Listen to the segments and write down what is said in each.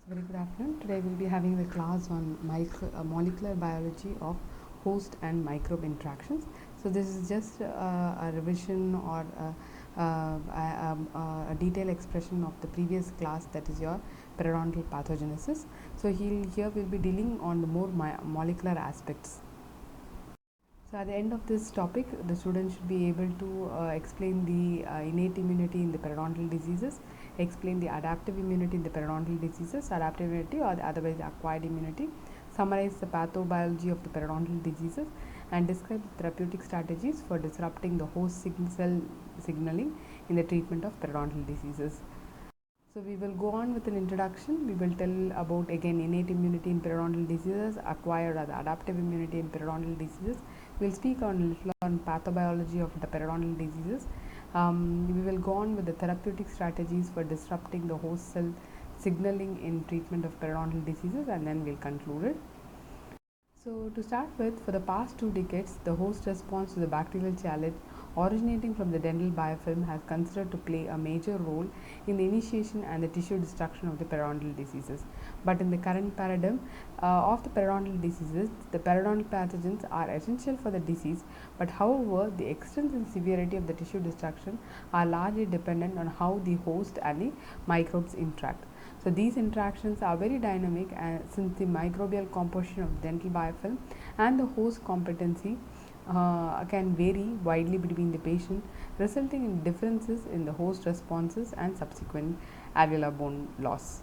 Very good afternoon. Today we'll be having the class on molecular biology of host and microbe interactions. So this is just a revision or a detailed expression of the previous class, that is your periodontal pathogenesis. So here we'll be dealing on the more molecular aspects. So at the end of this topic, the student should be able to explain the innate immunity in the periodontal diseases, explain the adaptive immunity in the periodontal diseases, adaptive immunity or otherwise acquired immunity, summarize the pathobiology of the periodontal diseases, and describe therapeutic strategies for disrupting the host cell signaling in the treatment of periodontal diseases. So we will go on with an introduction. We will tell about again innate immunity in periodontal diseases, acquired or the adaptive immunity in periodontal diseases. We will speak on little on pathobiology of the periodontal diseases. We will go on with the therapeutic strategies for disrupting the host cell signaling in treatment of periodontal diseases, and then we'll conclude it. So to start with, for the past 2 decades, the host response to the bacterial challenge originating from the dental biofilm has considered to play a major role in the initiation and the tissue destruction of the periodontal diseases. But in the current paradigm of the periodontal diseases, the periodontal pathogens are essential for the disease, but however, the extent and severity of the tissue destruction are largely dependent on how the host and the microbes interact. So these interactions are very dynamic, since the microbial composition of dental biofilm and the host competency can vary widely between the patient, resulting in differences in the host responses and subsequent alveolar bone loss.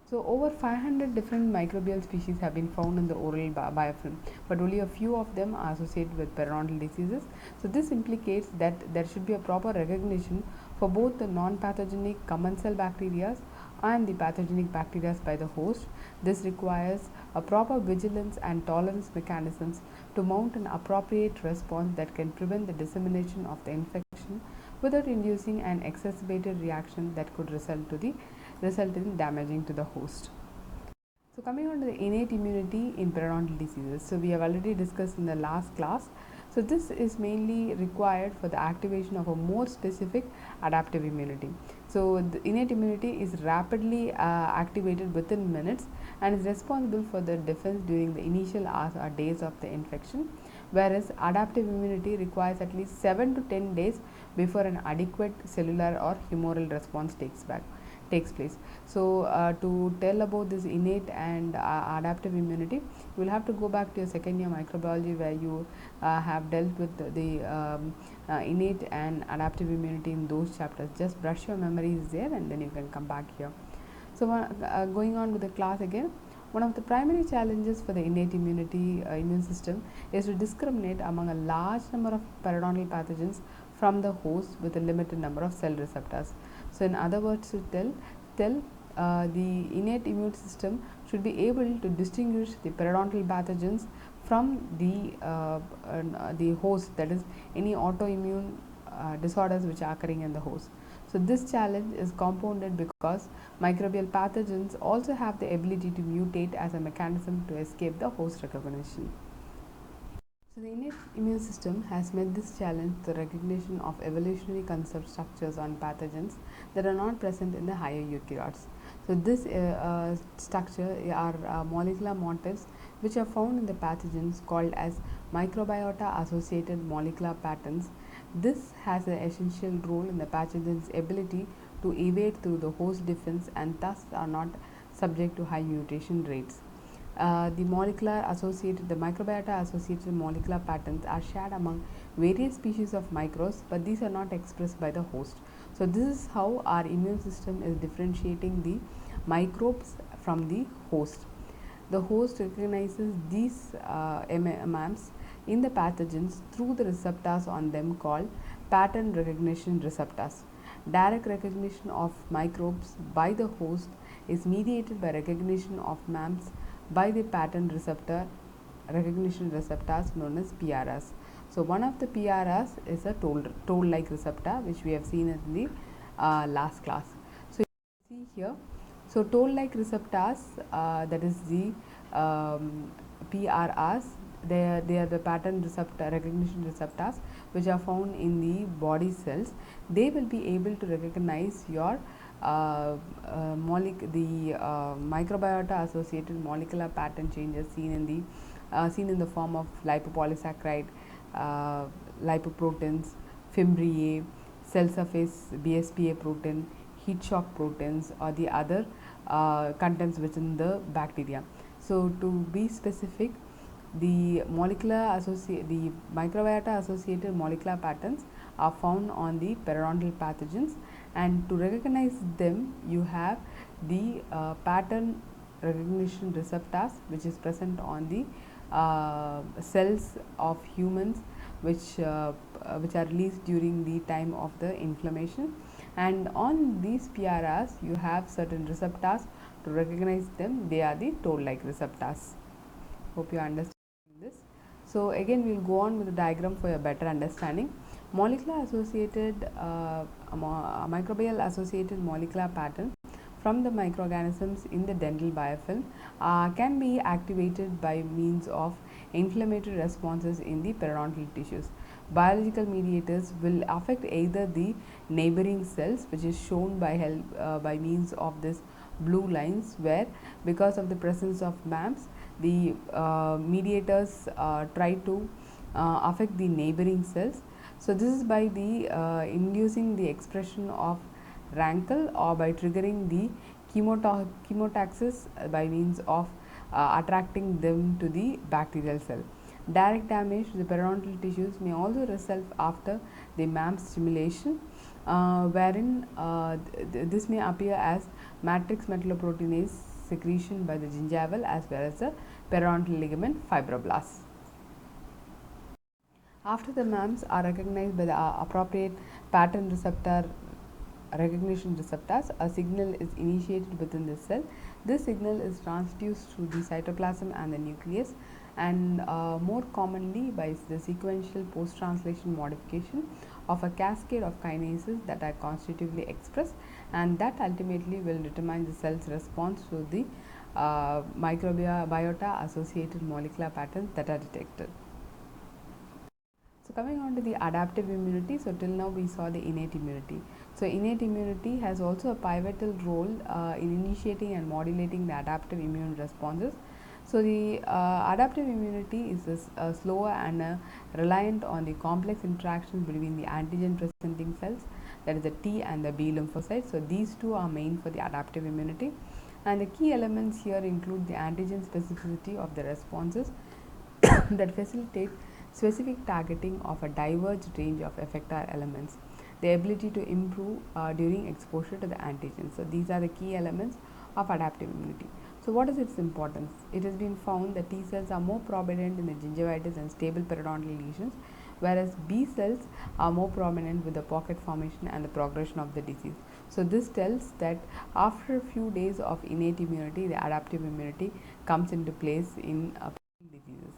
So over 500 different microbial species have been found in the oral biofilm, but only a few of them are associated with periodontal diseases. So this implicates that there should be a proper recognition for both the non-pathogenic commensal bacteria and the pathogenic bacteria by the host. This requires a proper vigilance and tolerance mechanisms to mount an appropriate response that can prevent the dissemination of the infection without inducing an exacerbated reaction that could result in damaging to the host. So coming on to the innate immunity in periodontal diseases. So we have already discussed in the last class. So this is mainly required for the activation of a more specific adaptive immunity. So the innate immunity is rapidly activated within minutes and is responsible for the defense during the initial hours or days of the infection, whereas adaptive immunity requires at least 7 to 10 days before an adequate cellular or humoral response takes place. So to tell about this innate and adaptive immunity, you will have to go back to your second year microbiology, where you have dealt with the innate and adaptive immunity in those chapters. Just brush your memories there and then you can come back here. So going on with the class again, one of the primary challenges for the innate immunity immune system is to discriminate among a large number of periodontal pathogens from the host with a limited number of cell receptors. So in other words, to tell the innate immune system should be able to distinguish the periodontal pathogens from the host, that is any autoimmune disorders which are occurring in the host. So this challenge is compounded because microbial pathogens also have the ability to mutate as a mechanism to escape the host recognition. So the innate immune system has met this challenge through the recognition of evolutionary concept structures on pathogens that are not present in the higher eukaryotes. So this structure are molecular motifs which are found in the pathogens called as microbiota associated molecular patterns. This has an essential role in the pathogen's ability to evade through the host defense and thus are not subject to high mutation rates. The microbiota associated molecular patterns are shared among various species of microbes, but these are not expressed by the host. So this is how our immune system is differentiating the microbes from the host. The host recognizes these MMs in the pathogens through the receptors on them called pattern recognition receptors. Direct recognition of microbes by the host is mediated by recognition of MAMs by the pattern recognition receptors known as PRRs. So one of the PRRs is a toll-like receptor, which we have seen in the last class. So you see here, so toll-like receptors, that is the PRRs, they are the pattern recognition receptors which are found in the body cells. They will be able to recognize your microbiota associated molecular pattern changes seen in the form of lipopolysaccharide, uh, lipoproteins, fimbriae, cell surface BSPA protein, heat shock proteins, or the other contents within the bacteria. So to be specific, the microbiota associated molecular patterns are found on the periodontal pathogens, and to recognize them you have the pattern recognition receptors which is present on the cells of humans, which are released during the time of the inflammation, and on these PRRs you have certain receptors to recognize them. They are the toll like receptors. Hope you understand this. So again we will go on with the diagram for your better understanding. Molecular associated microbial associated molecular pattern from the microorganisms in the dental biofilm can be activated by means of inflammatory responses in the periodontal tissues. Biological mediators will affect either the neighboring cells, which is shown by means of this blue lines, where because of the presence of MAMs, the mediators try to affect the neighboring cells. So this is by the inducing the expression of rankle, or by triggering the chemotaxis by means of attracting them to the bacterial cell. Direct damage to the periodontal tissues may also result after the MAM stimulation, wherein this may appear as matrix metalloproteinase secretion by the gingival as well as the periodontal ligament fibroblasts. After the MAMs are recognized by the appropriate pattern receptor recognition receptors, a signal is initiated within the cell. This signal is transduced through the cytoplasm and the nucleus, and more commonly by the sequential post-translation modification of a cascade of kinases that are constitutively expressed, and that ultimately will determine the cell's response to the microbiota associated molecular patterns that are detected. So coming on to the adaptive immunity, so till now we saw the innate immunity. So innate immunity has also a pivotal role in initiating and modulating the adaptive immune responses. So the adaptive immunity is slower and reliant on the complex interactions between the antigen presenting cells, that is the T and the B lymphocytes. So these two are main for the adaptive immunity, and the key elements here include the antigen specificity of the responses that facilitate specific targeting of a diverged range of effector elements, the ability to improve during exposure to the antigen. So these are the key elements of adaptive immunity. So what is its importance? It has been found that T cells are more prominent in the gingivitis and stable periodontal lesions, whereas B cells are more prominent with the pocket formation and the progression of the disease. So this tells that after a few days of innate immunity, the adaptive immunity comes into place in diseases.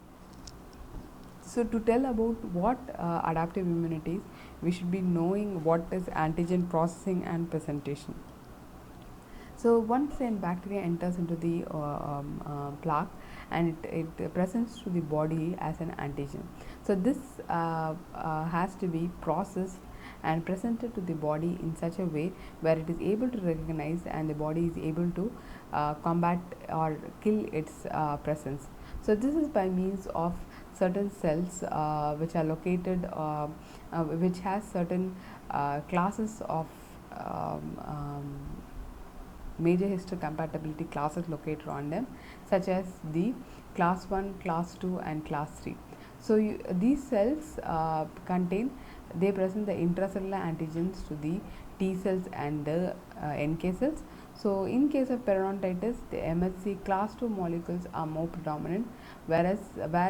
So to tell about what adaptive immunity is, we should be knowing what is antigen processing and presentation. So once a bacteria enters into the plaque, and it presents to the body as an antigen. So this has to be processed and presented to the body in such a way where it is able to recognize and the body is able to combat or kill its presence. So this is by means of certain cells which are located, which has certain classes of major histocompatibility classes located on them, such as the class 1, class 2 and class 3. So these cells they present the intracellular antigens to the T cells and the NK cells. So in case of periodontitis, the MHC class 2 molecules are more predominant, where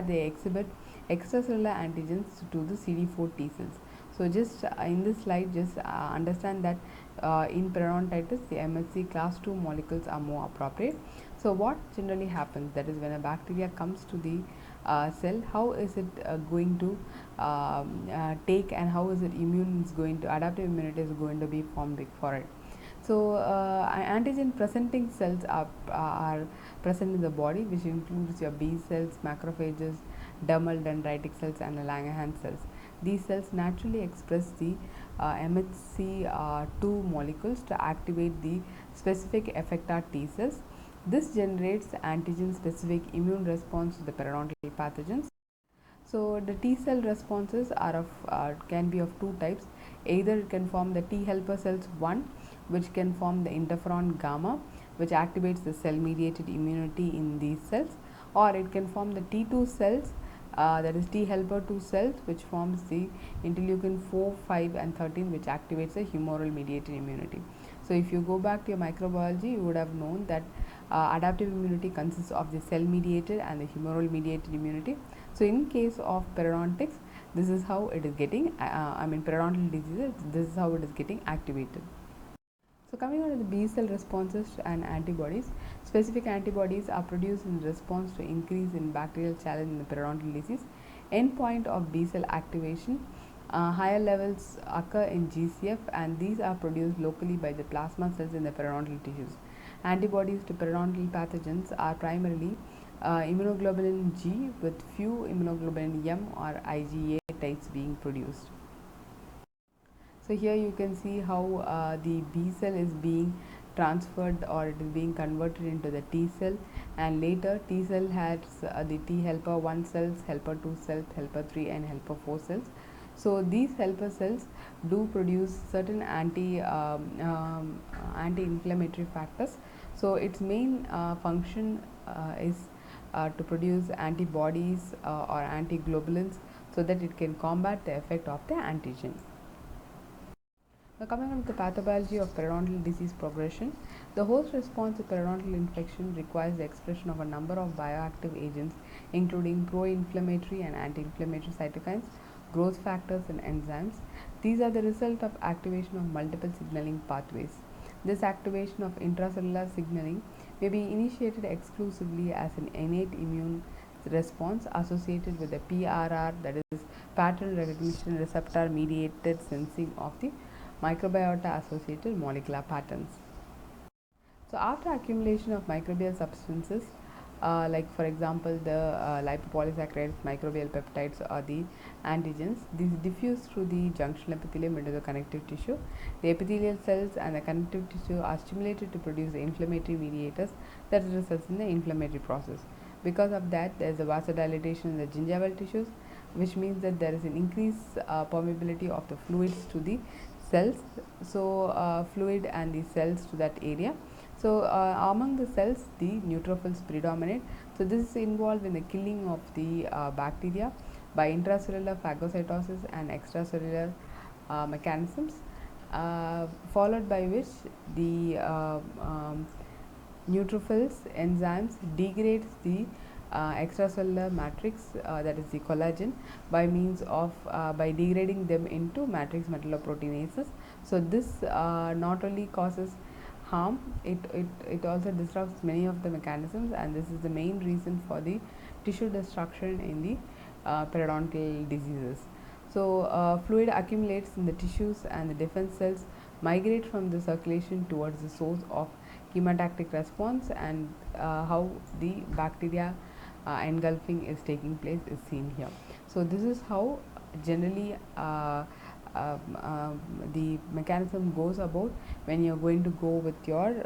they exhibit extracellular antigens to the CD4 T cells. So just in this slide, just understand that in periodontitis, the MHC class 2 molecules are more appropriate. So what generally happens, that is when a bacteria comes to the cell, how is it going to take, and how is it adaptive immunity is going to be formed for it. So antigen presenting cells are present in the body, which includes your B cells, macrophages, dermal dendritic cells and the Langerhans cells. These cells naturally express the MHC2 molecules to activate the specific effector T cells. This generates antigen-specific immune response to the periodontal pathogens. So the T cell responses are can be of two types. Either it can form the T helper cells 1, which can form the interferon gamma, which activates the cell mediated immunity in these cells, or it can form the T2 cells, that is T helper 2 cells, which forms the interleukin 4, 5 and 13, which activates the humoral mediated immunity. So if you go back to your microbiology, you would have known that adaptive immunity consists of the cell mediated and the humoral mediated immunity. So in case of periodontics, this is how it is getting periodontal diseases, this is how it is getting activated. So coming on to the B cell responses and antibodies, specific antibodies are produced in response to increase in bacterial challenge in the periodontal disease. Endpoint of B cell activation, higher levels occur in GCF, and these are produced locally by the plasma cells in the periodontal tissues. Antibodies to periodontal pathogens are primarily immunoglobulin G with few immunoglobulin M or IgA types being produced. So here you can see how the B cell is being transferred, or it is being converted into the T cell, and later T cell has the T helper 1 cells, helper 2 cells, helper 3 and helper 4 cells. So these helper cells do produce certain anti-inflammatory factors. So its main function is to produce antibodies or antiglobulins, so that it can combat the effect of the antigen. Now coming on to the pathobiology of periodontal disease progression, the host response to periodontal infection requires the expression of a number of bioactive agents, including pro-inflammatory and anti-inflammatory cytokines, growth factors and enzymes. These are the result of activation of multiple signaling pathways. This activation of intracellular signaling may be initiated exclusively as an innate immune response associated with the PRR, that is pattern recognition receptor mediated sensing of the microbiota associated molecular patterns. So after accumulation of microbial substances, like for example the lipopolysaccharides, microbial peptides or the antigens, these diffuse through the junctional epithelium into the connective tissue. The epithelial cells and the connective tissue are stimulated to produce the inflammatory mediators that results in the inflammatory process. Because of that, there is a vasodilation in the gingival tissues, which means that there is an increased permeability of the fluids to the cells, so fluid and the cells to that area. So among the cells, the neutrophils predominate. So this is involved in the killing of the bacteria by intracellular phagocytosis and extracellular mechanisms, followed by which the neutrophils enzymes degrades the extracellular matrix, that is the collagen, by means of by degrading them into matrix metalloproteinases. So this not only causes harm, it also disrupts many of the mechanisms, and this is the main reason for the tissue destruction in the periodontal diseases. So fluid accumulates in the tissues, and the defense cells migrate from the circulation towards the source of chemotactic response, and how the bacteria engulfing is taking place is seen here. So this is how generally the mechanism goes about when you are going to go with your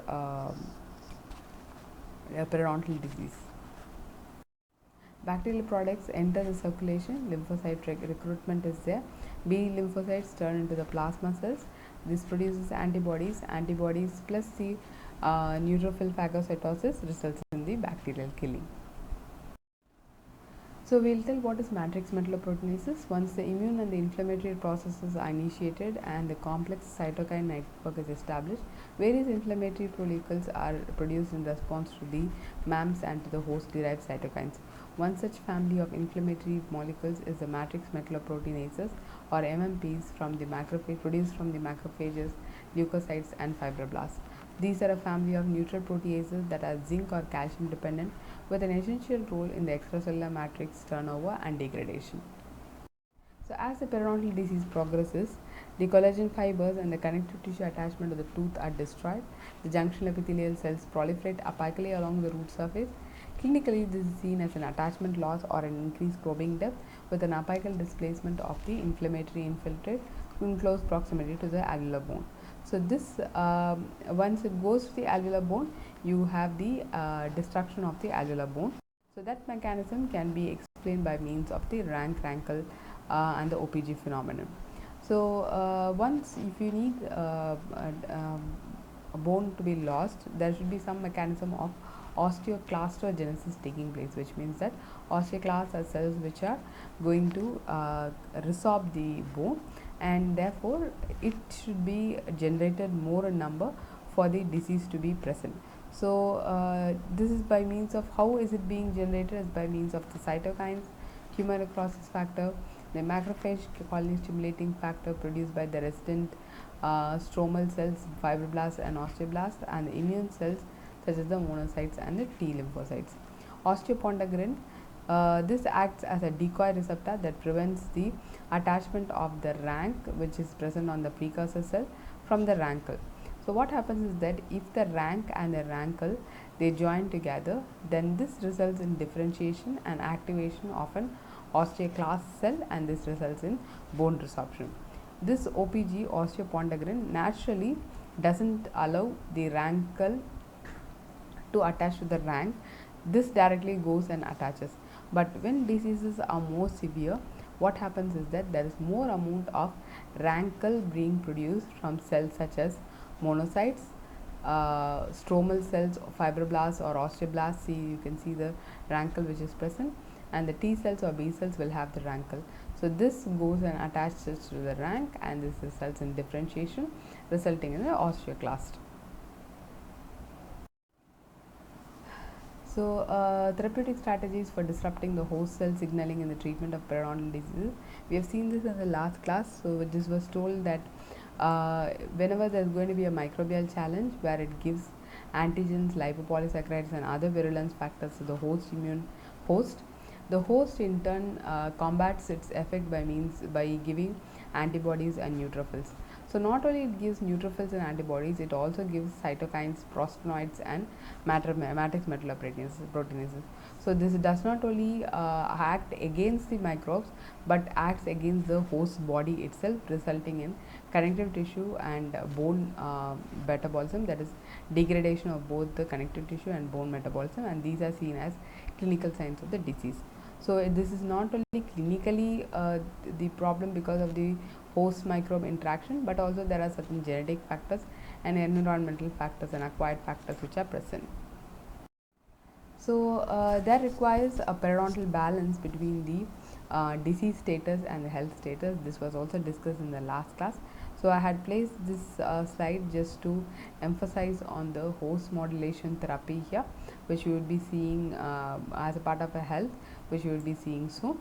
periodontal disease. Bacterial products enter the circulation, lymphocyte recruitment is there. B lymphocytes turn into the plasma cells. This produces antibodies. Antibodies plus the neutrophil phagocytosis results in the bacterial killing. So we'll tell what is matrix metalloproteinases. Once the immune and the inflammatory processes are initiated and the complex cytokine network is established, various inflammatory molecules are produced in response to the MAMs and to the host-derived cytokines. One such family of inflammatory molecules is the matrix metalloproteinases, or MMPs, produced from the macrophages, leukocytes and fibroblasts. These are a family of neutral proteases that are zinc or calcium dependent, with an essential role in the extracellular matrix turnover and degradation. So as the periodontal disease progresses, the collagen fibers and the connective tissue attachment to the tooth are destroyed. The junctional epithelial cells proliferate apically along the root surface. Clinically, this is seen as an attachment loss or an increased probing depth, with an apical displacement of the inflammatory infiltrate, in close proximity to the alveolar bone. So this once it goes to the alveolar bone, you have the destruction of the alveolar bone. So that mechanism can be explained by means of the rank-rankle and the OPG phenomenon. So once if you need a bone to be lost, there should be some mechanism of osteoclastogenesis taking place, which means that osteoclasts are cells which are going to resorb the bone, and therefore it should be generated more in number for the disease to be present. So this is by means of how is it being generated, is by means of the cytokines, tumor necrosis factor, the macrophage colony stimulating factor produced by the resident stromal cells, fibroblasts and osteoblasts, and the immune cells such as the monocytes and the T lymphocytes. Osteopontegrin, this acts as a decoy receptor that prevents the attachment of the rank which is present on the precursor cell from the rankle. So what happens is that if the rank and the rankle they join together, then this results in differentiation and activation of an osteoclast cell, and this results in bone resorption. This OPG, osteopontegrin, naturally doesn't allow the rankle to attach to the rank. This directly goes and attaches. But when diseases are more severe, what happens is that there is more amount of rankle being produced from cells such as monocytes, stromal cells, fibroblasts or osteoblasts. See, you can see the rankle which is present, and the T cells or B cells will have the rankle. So this goes and attaches to the rank, and this results in differentiation, resulting in an osteoclast. So therapeutic strategies for disrupting the host cell signaling in the treatment of periodontal diseases. We have seen this in the last class. So this was told that whenever there is going to be a microbial challenge where it gives antigens, lipopolysaccharides and other virulence factors to the host immune host, the host in turn combats its effect by giving antibodies and neutrophils. So not only it gives neutrophils and antibodies, it also gives cytokines, prostanoids and matrix metalloproteinases. So this does not only act against the microbes but acts against the host body itself, resulting in connective tissue and bone metabolism, that is degradation of both the connective tissue and bone metabolism, and these are seen as clinical signs of the disease. So this is not only clinically the problem because of the host microbe interaction, but also there are certain genetic factors and environmental factors and acquired factors which are present. So that requires a periodontal balance between the disease status and the health status. This was also discussed in the last class. So I had placed this slide just to emphasize on the host modulation therapy here, which you will be seeing as a part of a health, which you will be seeing soon.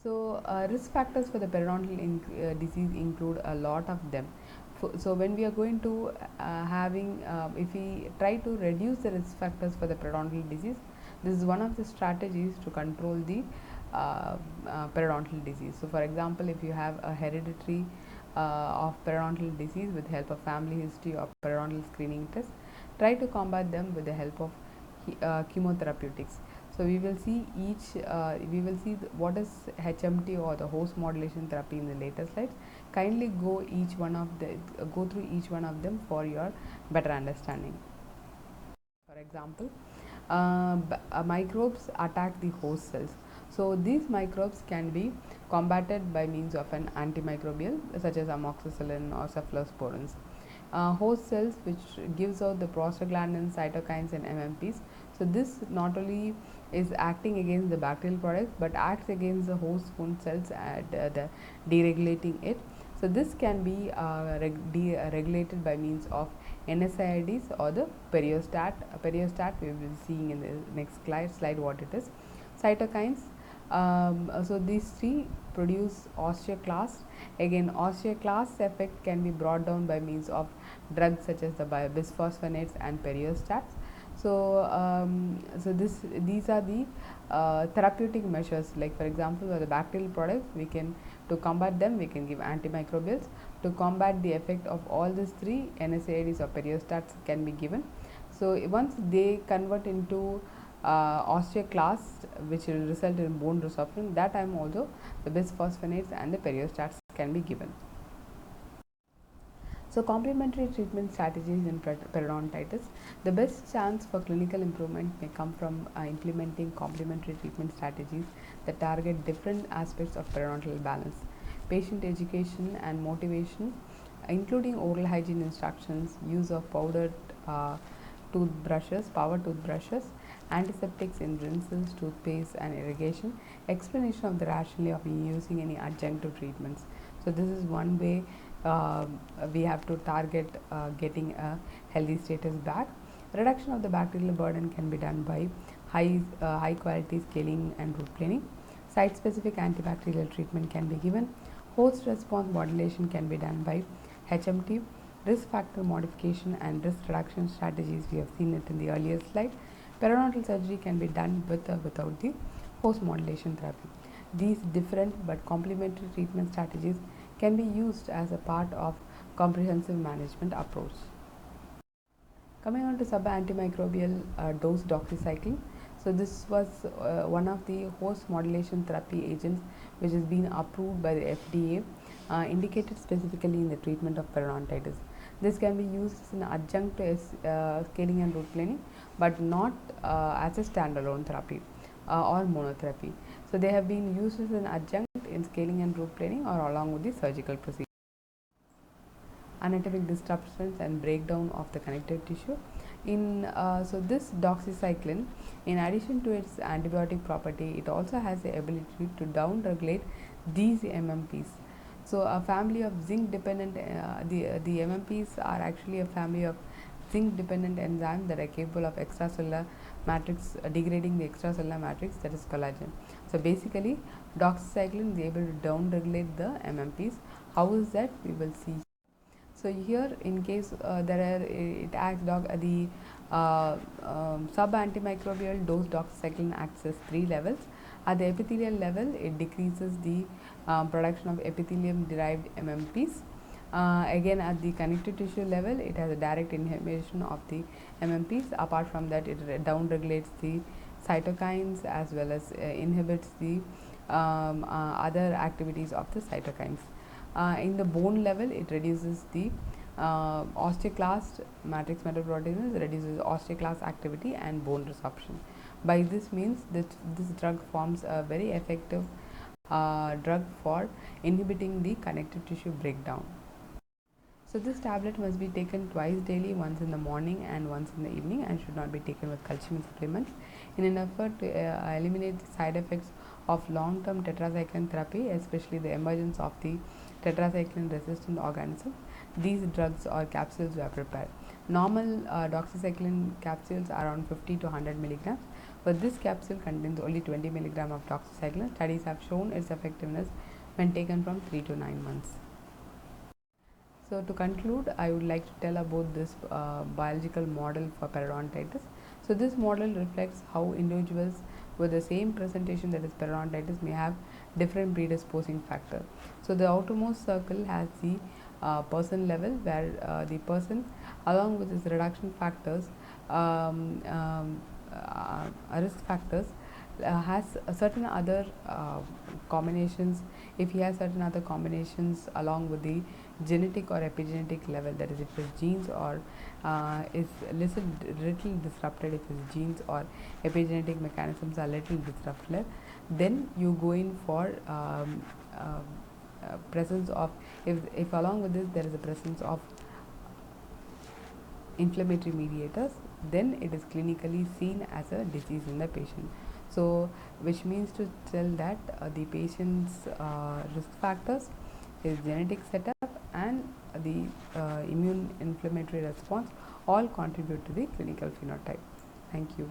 So risk factors for the periodontal disease include a lot of them. So when we are going to if we try to reduce the risk factors for the periodontal disease, this is one of the strategies to control the periodontal disease. So for example, if you have a hereditary of periodontal disease with help of family history or periodontal screening test, try to combat them with the help of chemotherapeutics. So we will see what is HMT or the host modulation therapy in the later slides. Kindly go through each one of them for your better understanding. For example, microbes attack the host cells. So these microbes can be combated by means of an antimicrobial such as amoxicillin or cephalosporins. Host cells which gives out the prostaglandins, cytokines and MMPs. So this not only is acting against the bacterial products but acts against the host wound cells and deregulating it. So this can be regulated by means of NSAIDs or the periostat. Periostat we will be seeing in the next slide what it is. Cytokines. So these three produce osteoclast. Again, osteoclast effect can be brought down by means of drugs such as the bisphosphonates and periostats. So these are the therapeutic measures. Like for example, for the bacterial products, to combat them we can give antimicrobials. To combat the effect of all these three, NSAIDs or periostats can be given. So once they convert into osteoclast, which will result in bone resorption, that time also the bisphosphonates and the periostats can be given. So complementary treatment strategies in periodontitis. The best chance for clinical improvement may come from implementing complementary treatment strategies that target different aspects of periodontal balance. Patient education and motivation, including oral hygiene instructions, use of powdered power toothbrushes, antiseptics in rinses, toothpaste, and irrigation, explanation of the rationale of using any adjunctive treatments. So this is one way we have to target getting a healthy status back. Reduction of the bacterial burden can be done by high quality scaling and root planing. Site specific antibacterial treatment can be given. Host response modulation can be done by HMT. Risk factor modification and risk reduction strategies, we have seen it in the earlier slide. Periodontal surgery can be done with or without the host modulation therapy. These different but complementary treatment strategies can be used as a part of comprehensive management approach. Coming on to sub-antimicrobial dose doxycycline. So this was one of the host modulation therapy agents which has been approved by the FDA, indicated specifically in the treatment of periodontitis. This can be used as an adjunct to scaling and root planing, but not as a standalone therapy or monotherapy. So they have been used as an adjunct in scaling and root planing or along with the surgical procedure. Anatomic disruptions and breakdown of the connective tissue. So this doxycycline, in addition to its antibiotic property, it also has the ability to down-regulate these MMPs. So a family of zinc dependent, the MMPs are actually a family of zinc dependent enzymes that are capable of extracellular matrix degrading the extracellular matrix, that is collagen. So basically doxycycline is able to down regulate the MMPs. How is that? We will see. So here, in case it acts the sub-antimicrobial dose doxycycline acts as 3 levels. At the epithelial level, it decreases the production of epithelium-derived MMPs. Again, at the connective tissue level, it has a direct inhibition of the MMPs. Apart from that, it down-regulates the cytokines as well as inhibits the other activities of the cytokines. In the bone level, it reduces the osteoclast matrix metaproteins, reduces osteoclast activity and bone resorption. By this means that this drug forms a very effective drug for inhibiting the connective tissue breakdown. So this tablet must be taken twice daily, once in the morning and once in the evening, and should not be taken with calcium supplements. In an effort to eliminate the side effects of long-term tetracycline therapy, especially the emergence of the tetracycline resistant organisms, these drugs or capsules were prepared. Normal doxycycline capsules are around 50 to 100 milligrams, but this capsule contains only 20 milligrams of doxycycline. Studies have shown its effectiveness when taken from 3 to 9 months. So to conclude, I would like to tell about this biological model for periodontitis. So this model reflects how individuals with the same presentation, that is periodontitis, may have different predisposing factors. So the outermost circle has the person level, where the person, along with its reduction factors, risk factors, has certain other combinations. If he has certain other combinations along with the genetic or epigenetic level, that is if his genes or is little disrupted, if his genes or epigenetic mechanisms are little disrupted, then you go in for presence of, if along with this there is a presence of inflammatory mediators, then it is clinically seen as a disease in the patient. So which means to tell that the patient's risk factors, his genetic setup and the immune inflammatory response all contribute to the clinical phenotype. Thank you.